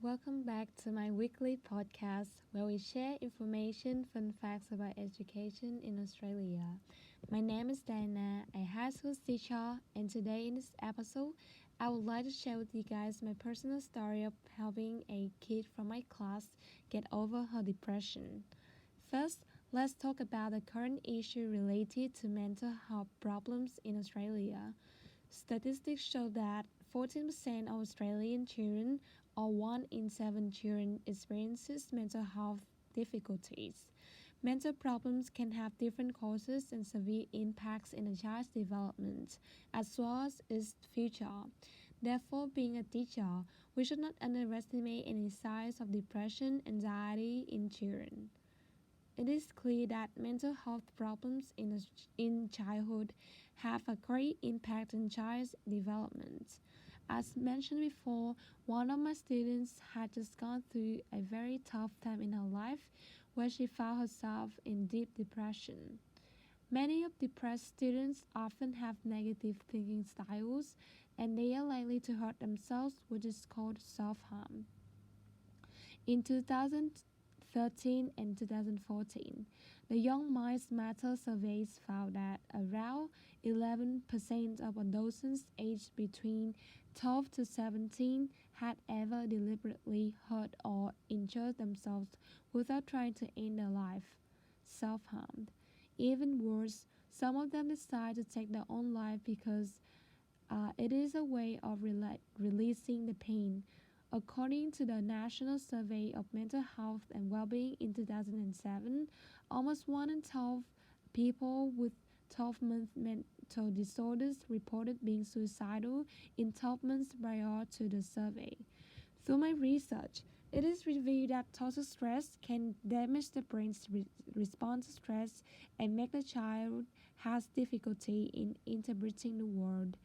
Welcome back to my weekly podcast where we share information, fun facts about education in Australia. My name is Diana, a high school teacher, and today in this episode, I would like to share with you guys my personal story of helping a kid from my class get over her depression. First, let's talk about the current issue related to mental health problems in Australia. Statistics show that 14% of Australian children, or 1 in 7 children, experiences mental health difficulties. Mental problems can have different causes and severe impacts in a child's development, as well as its future. Therefore, being a teacher, we should not underestimate any signs of depression, anxiety in children. It is clear that mental health problems in childhood have a great impact on child's development. As mentioned before, one of my students had just gone through a very tough time in her life where she found herself in deep depression. Many of depressed students often have negative thinking styles and they are likely to hurt themselves, which is called self harm. In 2013 and 2014, the Young Minds Matter surveys found that around 11% of adolescents aged between 12 to 17 had ever deliberately hurt or injured themselves without trying to end their life, self harmed. Even worse, some of them decide to take their own life because it is a way of releasing the pain. According to the National Survey of Mental Health and Wellbeing in 2007, almost 1 in 12 people with 12-month mental disorders reported being suicidal in 12 months prior to the survey. Through my research, it is revealed that toxic stress can damage the brain's response to stress and make the child has difficulty in interpreting the world.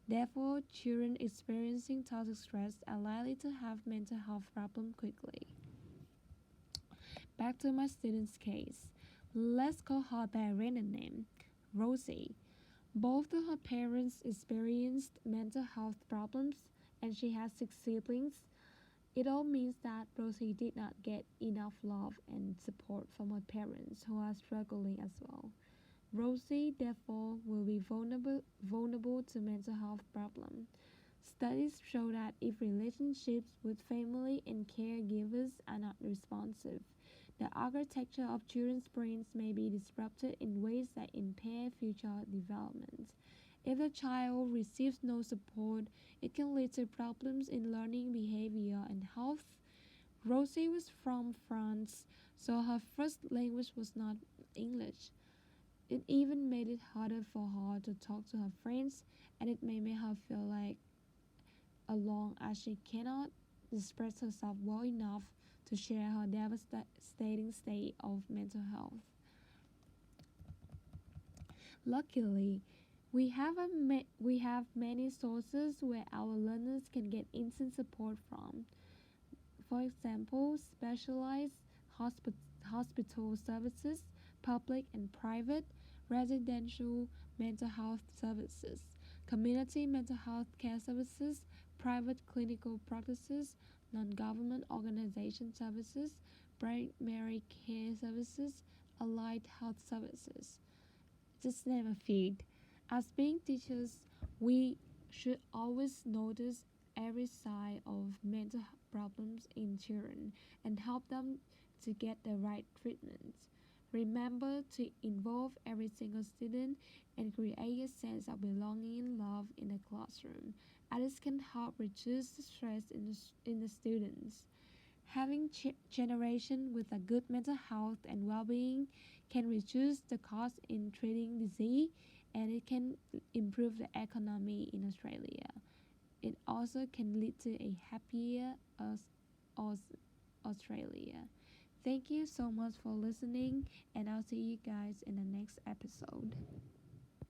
Therefore, children experiencing toxic stress are likely to have mental health problems quickly. Back to my student's case. Let's call her by a random name, Rosie. Both of her parents experienced mental health problems and she has 6 siblings. It all means that Rosie did not get enough love and support from her parents who are struggling as well. Rosie, therefore, will be vulnerable to mental health problems. Studies show that if relationships with family and caregivers are not responsive, the architecture of children's brains may be disrupted in ways that impair future development. If the child receives no support, it can lead to problems in learning, behavior, and health. Rosie was from France, so her first language was not English. It even made it harder for her to talk to her friends, and it may make her feel like alone as she cannot express herself well enough to share her devastating state of mental health. Luckily, we have many sources where our learners can get instant support from. For example, specialized hospital services, public and private, residential mental health services, community mental health care services, private clinical practices, non-government organization services, primary care services, allied health services. Just name a few. As being teachers, we should always notice every side of mental problems in children and help them to get the right treatment. Remember to involve every single student and create a sense of belonging and love in the classroom. And this can help reduce the stress in the students. Having generation with a good mental health and well-being can reduce the cost in treating disease and it can improve the economy in Australia. It also can lead to a happier Australia. Thank you so much for listening, and I'll see you guys in the next episode.